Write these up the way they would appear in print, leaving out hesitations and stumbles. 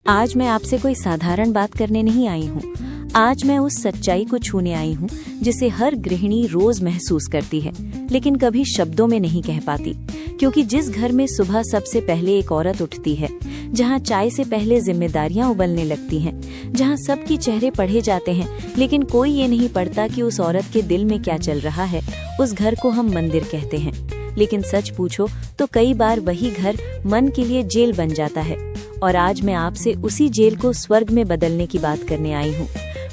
आज मैं आपसे कोई साधारण बात करने नहीं आई हूँ। आज मैं उस सच्चाई को छूने आई हूँ जिसे हर गृहिणी रोज महसूस करती है, लेकिन कभी शब्दों में नहीं कह पाती। क्योंकि जिस घर में सुबह सबसे पहले एक औरत उठती है, जहाँ चाय से पहले जिम्मेदारियां उबलने लगती हैं, जहाँ सबके चेहरे पढ़े जाते हैं, लेकिन कोई ये नहीं पढ़ता कि उस औरत के दिल में क्या चल रहा है, उस घर को हम मंदिर कहते हैं। लेकिन सच पूछो तो कई बार वही घर मन के लिए जेल बन जाता है। और आज मैं आपसे उसी जेल को स्वर्ग में बदलने की बात करने आई हूँ,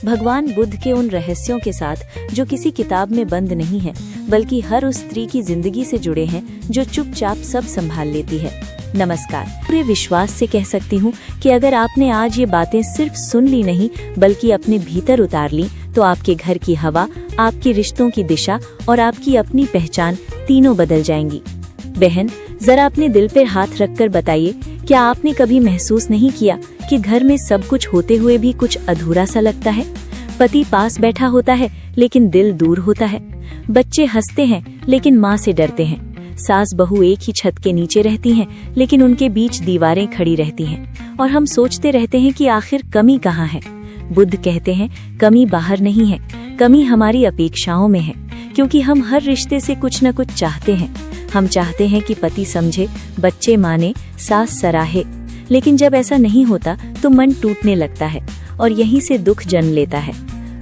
भगवान बुद्ध के उन रहस्यों के साथ जो किसी किताब में बंद नहीं है, बल्कि हर उस स्त्री की जिंदगी से जुड़े हैं जो चुपचाप सब संभाल लेती है। नमस्कार। पूरे विश्वास से कह सकती हूँ कि अगर आपने आज ये बातें सिर्फ सुन ली नहीं बल्कि अपने भीतर उतार ली, तो आपके घर की हवा, आपके रिश्तों की दिशा और आपकी अपनी पहचान तीनों बदल जाएंगी। बहन, जरा अपने दिल पर हाथ रखकर बताइए, क्या आपने कभी महसूस नहीं किया कि घर में सब कुछ होते हुए भी कुछ अधूरा सा लगता है? पति पास बैठा होता है लेकिन दिल दूर होता है। बच्चे हंसते हैं लेकिन माँ से डरते हैं। सास बहू एक ही छत के नीचे रहती हैं लेकिन उनके बीच दीवारें खड़ी रहती हैं। और हम सोचते रहते हैं कि आखिर कमी कहाँ है। बुद्ध कहते हैं, कमी बाहर नहीं है, कमी हमारी अपेक्षाओं में है। क्योंकि हम हर रिश्ते से कुछ न कुछ चाहते हैं। हम चाहते हैं कि पति समझे, बच्चे माने, सास सराहे। लेकिन जब ऐसा नहीं होता तो मन टूटने लगता है और यहीं से दुख जन्म लेता है।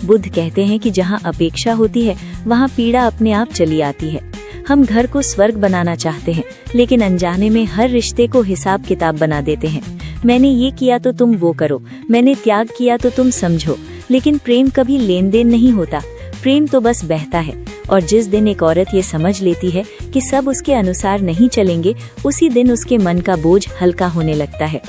बुद्ध कहते हैं कि जहाँ अपेक्षा होती है वहाँ पीड़ा अपने आप चली आती है। हम घर को स्वर्ग बनाना चाहते हैं, लेकिन अनजाने में हर रिश्ते को हिसाब किताब बना देते हैं। मैंने ये किया तो तुम वो करो, मैंने त्याग किया तो तुम समझो। लेकिन प्रेम कभी लेन देन नहीं होता, प्रेम तो बस बहता है। और जिस दिन एक औरत ये समझ लेती है कि सब उसके अनुसार नहीं चलेंगे, उसी दिन उसके मन का बोझ हल्का होने लगता है।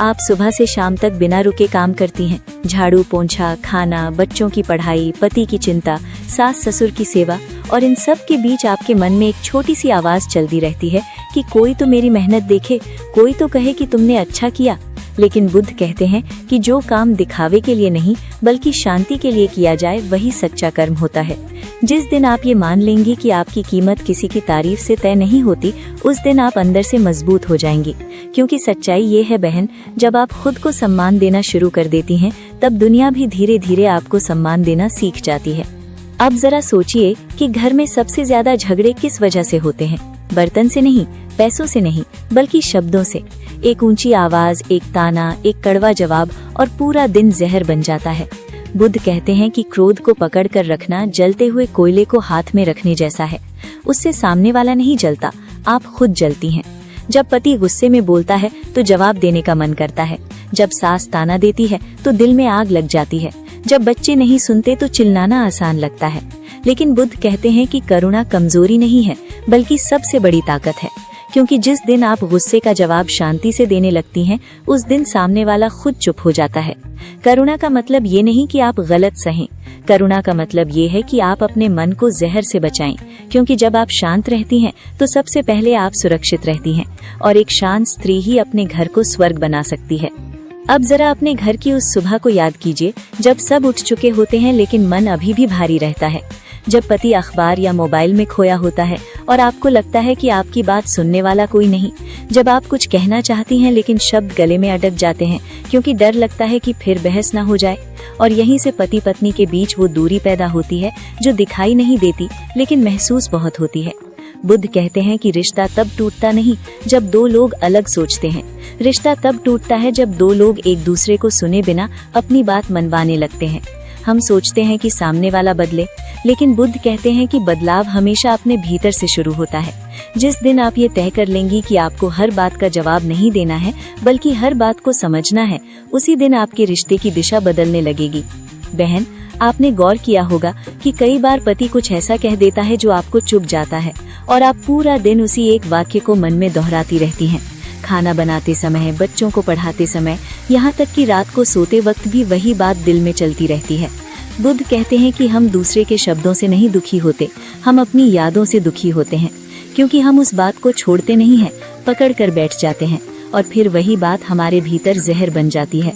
आप सुबह से शाम तक बिना रुके काम करती हैं, झाड़ू पोंछा, खाना, बच्चों की पढ़ाई, पति की चिंता, सास ससुर की सेवा, और इन सब के बीच आपके मन में एक छोटी सी आवाज चलती रहती है कि कोई तो मेरी मेहनत देखे, कोई तो कहे कि तुमने अच्छा किया। लेकिन बुद्ध कहते हैं कि जो काम दिखावे के लिए नहीं बल्कि शांति के लिए किया जाए, वही सच्चा कर्म होता है। जिस दिन आप ये मान लेंगी कि आपकी कीमत किसी की तारीफ से तय नहीं होती, उस दिन आप अंदर से मजबूत हो जाएंगी। क्योंकि सच्चाई ये है बहन, जब आप खुद को सम्मान देना शुरू कर देती हैं, तब दुनिया भी धीरे धीरे आपको सम्मान देना सीख जाती है। अब जरा सोचिए कि घर में सबसे ज्यादा झगड़े किस वजह से होते हैं? बर्तन से नहीं, पैसों से नहीं, बल्कि शब्दों से। एक ऊंची आवाज, एक ताना, एक कड़वा जवाब, और पूरा दिन जहर बन जाता है। बुद्ध कहते हैं कि क्रोध को पकड़ कर रखना जलते हुए कोयले को हाथ में रखने जैसा है। उससे सामने वाला नहीं जलता, आप खुद जलती हैं। जब पति गुस्से में बोलता है तो जवाब देने का मन करता है। जब सास ताना देती है तो दिल में आग लग जाती है। जब बच्चे नहीं सुनते तो चिल्लाना आसान लगता है। लेकिन बुद्ध कहते हैं कि करुणा कमजोरी नहीं है, बल्कि सबसे बड़ी ताकत है। क्योंकि जिस दिन आप गुस्से का जवाब शांति से देने लगती हैं, उस दिन सामने वाला खुद चुप हो जाता है। करुणा का मतलब ये नहीं कि आप गलत सहें, करुणा का मतलब ये है कि आप अपने मन को जहर से बचाएं। क्योंकि जब आप शांत रहती हैं तो सबसे पहले आप सुरक्षित रहती हैं, और एक शांत स्त्री ही अपने घर को स्वर्ग बना सकती है। अब जरा अपने घर की उस सुबह को याद कीजिए, जब सब उठ चुके होते हैं लेकिन मन अभी भी भारी रहता है। जब पति अखबार या मोबाइल में खोया होता है और आपको लगता है कि आपकी बात सुनने वाला कोई नहीं। जब आप कुछ कहना चाहती हैं लेकिन शब्द गले में अटक जाते हैं क्योंकि डर लगता है कि फिर बहस ना हो जाए। और यहीं से पति पत्नी के बीच वो दूरी पैदा होती है जो दिखाई नहीं देती लेकिन महसूस बहुत होती है। बुद्ध कहते हैं कि रिश्ता तब टूटता नहीं जब दो लोग अलग सोचते हैं। रिश्ता तब टूटता है जब दो लोग एक दूसरे को सुने बिना अपनी बात मनवाने लगते हैं। हम सोचते हैं कि सामने वाला बदले, लेकिन बुद्ध कहते हैं कि बदलाव हमेशा अपने भीतर से शुरू होता है। जिस दिन आप ये तय कर लेंगी कि आपको हर बात का जवाब नहीं देना है बल्कि हर बात को समझना है, उसी दिन आपके रिश्ते की दिशा बदलने लगेगी। बहन, आपने गौर किया होगा कि कई बार पति कुछ ऐसा कह देता है जो आपको चुभ जाता है, और आप पूरा दिन उसी एक वाक्य को मन में दोहराती रहती हैं। खाना बनाते समय, बच्चों को पढ़ाते समय, यहाँ तक कि रात को सोते वक्त भी वही बात दिल में चलती रहती है। बुद्ध कहते हैं कि हम दूसरे के शब्दों से नहीं दुखी होते, हम अपनी यादों से दुखी होते हैं। क्योंकि हम उस बात को छोड़ते नहीं हैं, पकड़ कर बैठ जाते हैं, और फिर वही बात हमारे भीतर जहर बन जाती है।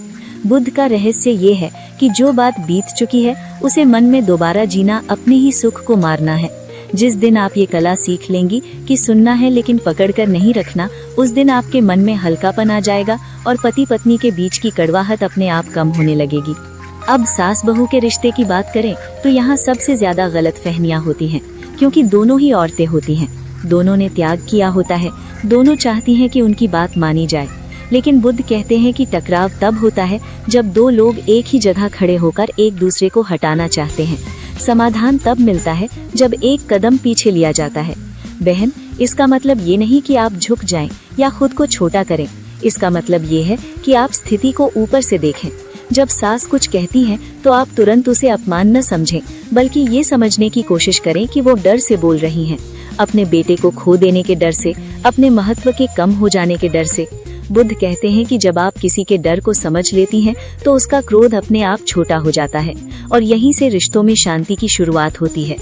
बुद्ध का रहस्य ये है कि जो बात बीत चुकी है उसे मन में दोबारा जीना अपने ही सुख को मारना है। जिस दिन आप ये कला सीख लेंगी कि सुनना है लेकिन पकड़कर नहीं रखना, उस दिन आपके मन में हल्कापन आ जाएगा और पति पत्नी के बीच की कड़वाहट अपने आप कम होने लगेगी। अब सास बहू के रिश्ते की बात करें तो यहाँ सबसे ज्यादा गलतफहमियां होती हैं, क्योंकि दोनों ही औरतें होती हैं, दोनों ने त्याग किया होता है, दोनों चाहती हैं कि उनकी बात मानी जाए। लेकिन बुद्ध कहते हैं कि टकराव तब होता है जब दो लोग एक ही जगह खड़े होकर एक दूसरे को हटाना चाहते हैं। समाधान तब मिलता है जब एक कदम पीछे लिया जाता है। बहन, इसका मतलब ये नहीं कि आप झुक जाएं या खुद को छोटा करें। इसका मतलब ये है कि आप स्थिति को ऊपर से देखें। जब सास कुछ कहती हैं तो आप तुरंत उसे अपमान न समझें, बल्कि ये समझने की कोशिश करें कि वो डर से बोल रही हैं, अपने बेटे को खो देने के डर से, अपने महत्व के कम हो जाने के डर से। बुद्ध कहते हैं कि जब आप किसी के डर को समझ लेती हैं तो उसका क्रोध अपने आप छोटा हो जाता है और यहीं से रिश्तों में शांति की शुरुआत होती है।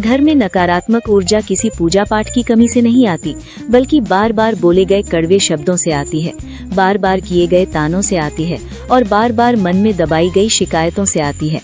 घर में नकारात्मक ऊर्जा किसी पूजा पाठ की कमी से नहीं आती, बल्कि बार बार बोले गए कड़वे शब्दों से आती है, बार बार किए गए तानों से आती है और बार बार मन में दबाई गई शिकायतों से आती है।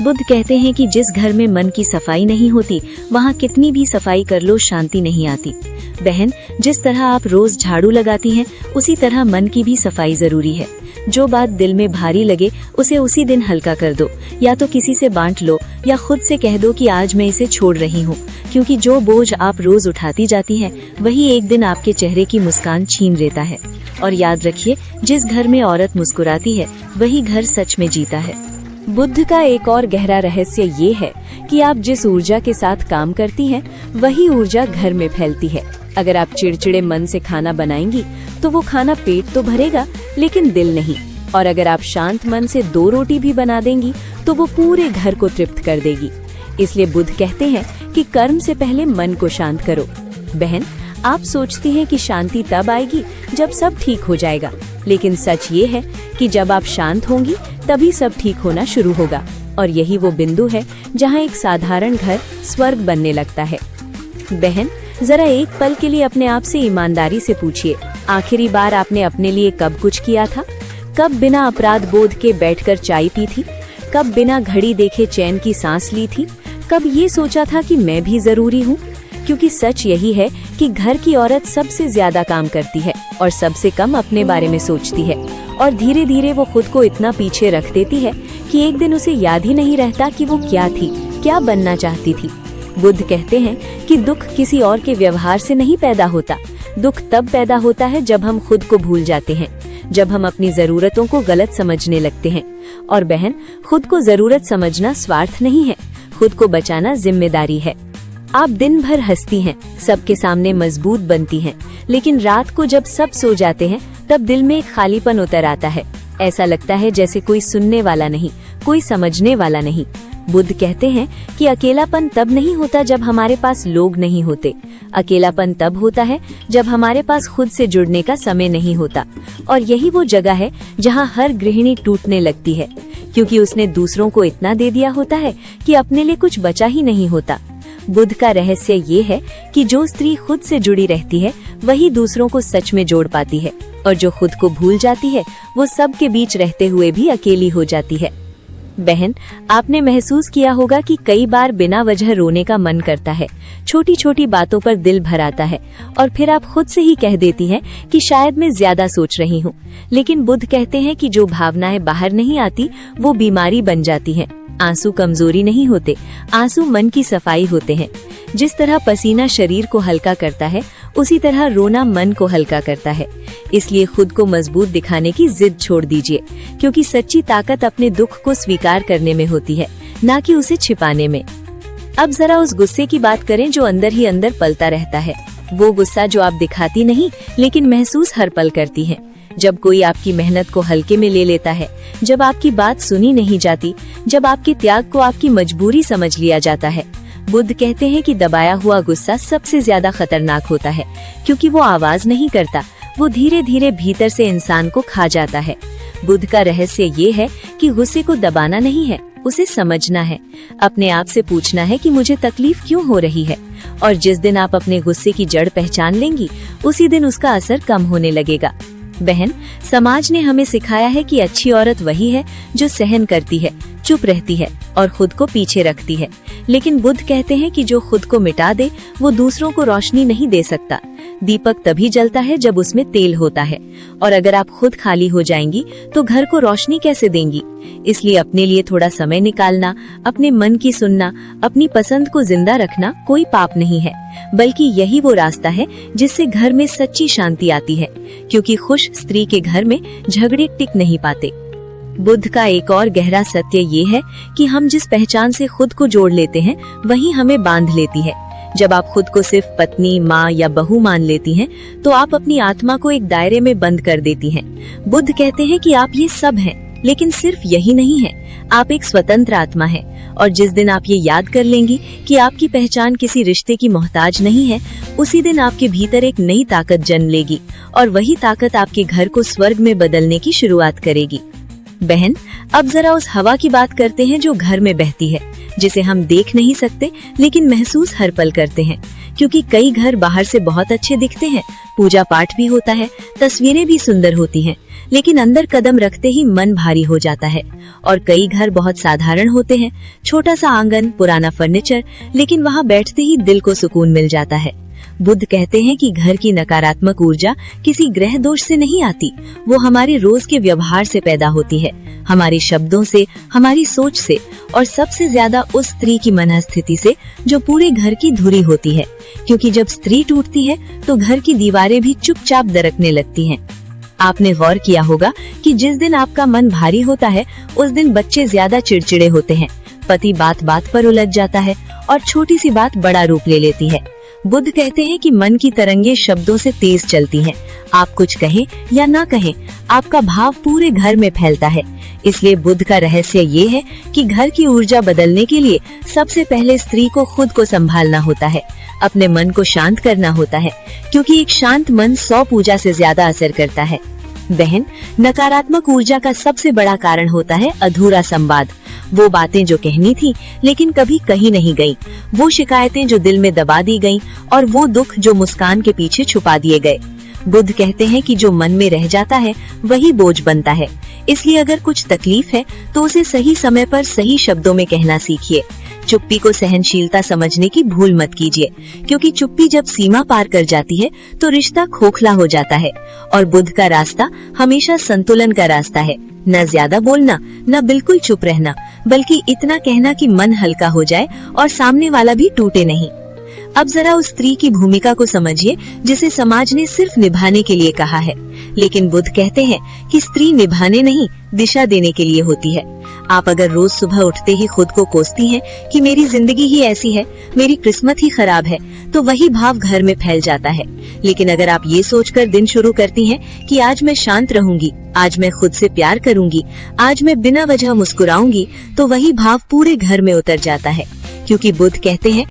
बुद्ध कहते हैं कि जिस घर में मन की सफाई नहीं होती, वहाँ कितनी भी सफाई कर लो शांति नहीं आती। बहन, जिस तरह आप रोज झाड़ू लगाती हैं, उसी तरह मन की भी सफाई जरूरी है। जो बात दिल में भारी लगे उसे उसी दिन हल्का कर दो, या तो किसी से बांट लो या खुद से कह दो कि आज मैं इसे छोड़ रही हूँ, क्योंकि जो बोझ आप रोज उठाती जाती हैं वही एक दिन आपके चेहरे की मुस्कान छीन लेता है। और याद रखिए, जिस घर में औरत मुस्कुराती है वही घर सच में जीता है। बुद्ध का एक और गहरा रहस्य ये है कि आप जिस ऊर्जा के साथ काम करती हैं वही ऊर्जा घर में फैलती है। अगर आप चिड़चिड़े मन से खाना बनाएंगी तो वो खाना पेट तो भरेगा लेकिन दिल नहीं, और अगर आप शांत मन से 2 रोटी भी बना देंगी तो वो पूरे घर को तृप्त कर देगी। इसलिए बुद्ध कहते हैं कि कर्म से पहले मन को शांत करो। बहन, आप सोचती हैं कि शांति तब आएगी जब सब ठीक हो जाएगा, लेकिन सच ये है कि जब आप शांत होंगी तभी सब ठीक होना शुरू होगा, और यही वो बिंदु है जहाँ एक साधारण घर स्वर्ग बनने लगता है। बहन, जरा एक पल के लिए अपने आप से ईमानदारी से पूछिए, आखिरी बार आपने अपने लिए कब कुछ किया था? कब बिना अपराध बोध के बैठकर चाय पी थी? कब बिना घड़ी देखे चैन की सांस ली थी? कब ये सोचा था कि मैं भी जरूरी हूँ? क्योंकि सच यही है कि घर की औरत सबसे ज्यादा काम करती है और सबसे कम अपने बारे में सोचती है, और धीरे धीरे वो खुद को इतना पीछे रख देती है कि एक दिन उसे याद ही नहीं रहता कि वो क्या थी, क्या बनना चाहती थी। बुद्ध कहते हैं कि दुख किसी और के व्यवहार से नहीं पैदा होता, दुख तब पैदा होता है जब हम खुद को भूल जाते हैं, जब हम अपनी जरूरतों को गलत समझने लगते हैं। और बहन, खुद को जरूरत समझना स्वार्थ नहीं है, खुद को बचाना जिम्मेदारी है। आप दिन भर हंसती हैं, सबके सामने मजबूत बनती हैं, लेकिन रात को जब सब सो जाते हैं तब दिल में एक खालीपन उतर आता है। ऐसा लगता है जैसे कोई सुनने वाला नहीं, कोई समझने वाला नहीं। बुद्ध कहते हैं कि अकेलापन तब नहीं होता जब हमारे पास लोग नहीं होते, अकेलापन तब होता है जब हमारे पास खुद से जुड़ने का समय नहीं होता। और यही वो जगह है जहाँ हर गृहिणी टूटने लगती है, क्योंकि उसने दूसरों को इतना दे दिया होता है कि अपने लिए कुछ बचा ही नहीं होता। बुद्ध का रहस्य ये है कि जो स्त्री खुद से जुड़ी रहती है वही दूसरों को सच में जोड़ पाती है, और जो खुद को भूल जाती है वो सबके बीच रहते हुए भी अकेली हो जाती है। बहन, आपने महसूस किया होगा कि कई बार बिना वजह रोने का मन करता है, छोटी छोटी बातों पर दिल भर आता है, और फिर आप खुद से ही कह देती हैं कि शायद मैं ज्यादा सोच रही हूँ। लेकिन बुद्ध कहते हैं कि जो भावनाएं बाहर नहीं आती वो बीमारी बन जाती हैं। आंसू कमजोरी नहीं होते, आंसू मन की सफाई होते हैं। जिस तरह पसीना शरीर को हल्का करता है, उसी तरह रोना मन को हल्का करता है। इसलिए खुद को मजबूत दिखाने की जिद छोड़ दीजिए, क्योंकि सच्ची ताकत अपने दुख को स्वीकार करने में होती है, ना कि उसे छिपाने में। अब जरा उस गुस्से की बात करें जो अंदर ही अंदर पलता रहता है, वो गुस्सा जो आप दिखाती नहीं लेकिन महसूस हर पल करती हैं। जब कोई आपकी मेहनत को हल्के में ले लेता है, जब आपकी बात सुनी नहीं जाती, जब आपके त्याग को आपकी मजबूरी समझ लिया जाता है। बुद्ध कहते हैं कि दबाया हुआ गुस्सा सबसे ज्यादा खतरनाक होता है, क्योंकि वो आवाज नहीं करता, वो धीरे धीरे भीतर से इंसान को खा जाता है। बुद्ध का रहस्य ये है कि गुस्से को दबाना नहीं है, उसे समझना है। अपने आप से पूछना है कि मुझे तकलीफ क्यों हो रही है, और जिस दिन आप अपने गुस्से की जड़ पहचान लेंगी, उसी दिन उसका असर कम होने लगेगा। बहन, समाज ने हमें सिखाया है कि अच्छी औरत वही है जो सहन करती है, चुप रहती है और खुद को पीछे रखती है। लेकिन बुद्ध कहते हैं कि जो खुद को मिटा दे वो दूसरों को रोशनी नहीं दे सकता। दीपक तभी जलता है जब उसमें तेल होता है, और अगर आप खुद खाली हो जाएंगी तो घर को रोशनी कैसे देंगी। इसलिए अपने लिए थोड़ा समय निकालना, अपने मन की सुनना, अपनी पसंद को जिंदा रखना कोई पाप नहीं है, बल्कि यही वो रास्ता है जिससे घर में सच्ची शांति आती है, क्योंकि खुश स्त्री के घर में झगड़े टिक नहीं पाते। बुद्ध का एक और गहरा सत्य ये है कि हम जिस पहचान से खुद को जोड़ लेते हैं वही हमें बांध लेती है। जब आप खुद को सिर्फ पत्नी, माँ या बहू मान लेती हैं, तो आप अपनी आत्मा को एक दायरे में बंद कर देती हैं। बुद्ध कहते हैं कि आप ये सब हैं, लेकिन सिर्फ यही नहीं है, आप एक स्वतंत्र आत्मा है। और जिस दिन आप ये याद कर लेंगी कि आपकी पहचान किसी रिश्ते की मोहताज नहीं है, उसी दिन आपके भीतर एक नई ताकत जन्म लेगी, और वही ताकत आपके घर को स्वर्ग में बदलने की शुरुआत करेगी। बहन, अब जरा उस हवा की बात करते हैं जो घर में बहती है, जिसे हम देख नहीं सकते लेकिन महसूस हर पल करते हैं। क्योंकि कई घर बाहर से बहुत अच्छे दिखते हैं, पूजा पाठ भी होता है, तस्वीरें भी सुंदर होती हैं, लेकिन अंदर कदम रखते ही मन भारी हो जाता है। और कई घर बहुत साधारण होते हैं, छोटा सा आंगन, पुराना फर्नीचर, लेकिन वहाँ बैठते ही दिल को सुकून मिल जाता है। बुद्ध कहते हैं कि घर की नकारात्मक ऊर्जा किसी ग्रह दोष से नहीं आती, वो हमारे रोज के व्यवहार से पैदा होती है, हमारे शब्दों से, हमारी सोच से, और सबसे ज्यादा उस स्त्री की मनस्थिति से जो पूरे घर की धुरी होती है। क्योंकि जब स्त्री टूटती है तो घर की दीवारें भी चुपचाप दरकने लगती हैं। आपने गौर किया होगा कि जिस दिन आपका मन भारी होता है उस दिन बच्चे ज्यादा चिड़चिड़े होते हैं, पति बात बात पर उलझ जाता है और छोटी सी बात बड़ा रूप ले लेती है। बुद्ध कहते हैं कि मन की तरंगे शब्दों से तेज चलती हैं। आप कुछ कहें या ना कहें, आपका भाव पूरे घर में फैलता है। इसलिए बुद्ध का रहस्य ये है कि घर की ऊर्जा बदलने के लिए सबसे पहले स्त्री को खुद को संभालना होता है, अपने मन को शांत करना होता है, क्योंकि एक शांत मन 100 पूजा से ज्यादा असर करता है। बहन, नकारात्मक ऊर्जा का सबसे बड़ा कारण होता है अधूरा संवाद। वो बातें जो कहनी थी लेकिन कभी कही नहीं गई, वो शिकायतें जो दिल में दबा दी गईं, और वो दुख जो मुस्कान के पीछे छुपा दिए गए। बुद्ध कहते हैं कि जो मन में रह जाता है वही बोझ बनता है। इसलिए अगर कुछ तकलीफ है तो उसे सही समय पर सही शब्दों में कहना सीखिए। चुप्पी को सहनशीलता समझने की भूल मत कीजिए, क्योंकि चुप्पी जब सीमा पार कर जाती है तो रिश्ता खोखला हो जाता है। और बुद्ध का रास्ता हमेशा संतुलन का रास्ता है, न ज्यादा बोलना, न बिल्कुल चुप रहना, बल्कि इतना कहना कि मन हल्का हो जाए और सामने वाला भी टूटे नहीं। अब जरा उस स्त्री की भूमिका को समझिए जिसे समाज ने सिर्फ निभाने के लिए कहा है, लेकिन बुद्ध कहते हैं कि स्त्री निभाने नहीं, दिशा देने के लिए होती है। आप अगर रोज सुबह उठते ही खुद को कोसती हैं कि मेरी जिंदगी ही ऐसी है, मेरी किस्मत ही खराब है, तो वही भाव घर में फैल जाता है। लेकिन अगर आप ये सोचकर दिन शुरू करती हैं कि आज मैं शांत रहूंगी, आज मैं खुद से प्यार करूंगी, आज मैं बिना वजह मुस्कुराऊंगी, तो वही भाव पूरे घर में उतर जाता है। क्योंकि बुद्ध कहते हैं